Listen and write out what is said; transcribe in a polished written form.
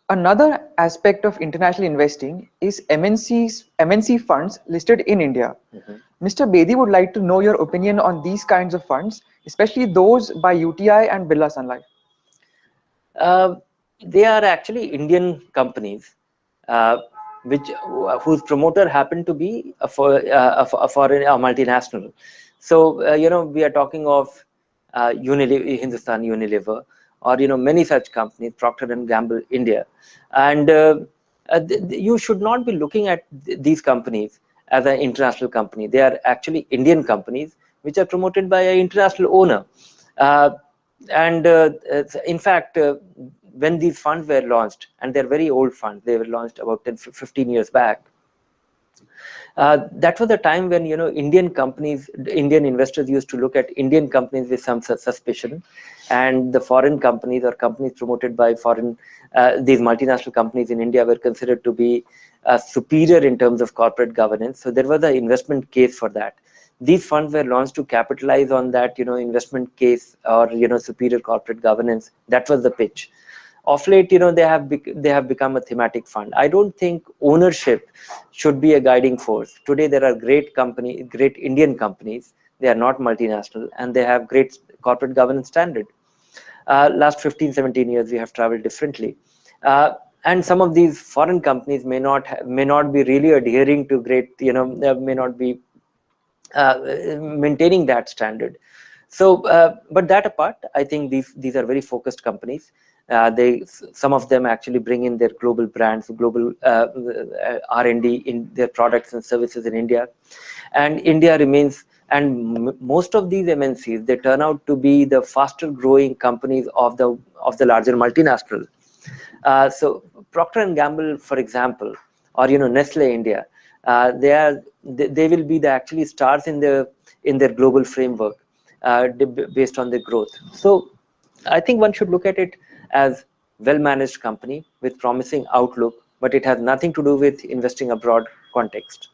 Another aspect of international investing is MNC funds listed in India. Mr. Bedi would like to know your opinion on these kinds of funds, especially those by UTI and Birla Sun Life. They are actually Indian companies, which whose promoter happened to be a foreign, a multinational. So we are talking of Unilever, Hindustan Unilever, or many such companies, Procter and Gamble India, and you should not be looking at these companies as an international company. They are actually Indian companies which are promoted by an international owner. Uh, and in fact, when these funds were launched, and they're very old funds, they were launched about 10-15 years back. That was the time when Indian companies, Indian investors used to look at Indian companies with some suspicion, and the foreign companies or companies promoted by foreign these multinational companies in India were considered to be superior in terms of corporate governance. So there was an investment case for that. These funds were launched to capitalize on that investment case, or superior corporate governance. That was the pitch. Of late, they have become a thematic fund. I don't think ownership should be a guiding force. Today there are great Indian companies. They are not multinational, and they have great corporate governance standard. Last 15-17 years we have traveled differently, and some of these foreign companies may not be really adhering to great, may not be maintaining that standard. So but that apart, I think these are very focused companies. Some of them actually bring in their global brands, global R&D in their products and services in India, and India remains, and most of these MNCs, they turn out to be the faster growing companies of the larger multinational. So Procter and Gamble, for example, or Nestle India, they will be the actually stars in their global framework, based on their growth. So I think one should look at it as well-managed company with promising outlook, but it has nothing to do with investing abroad context.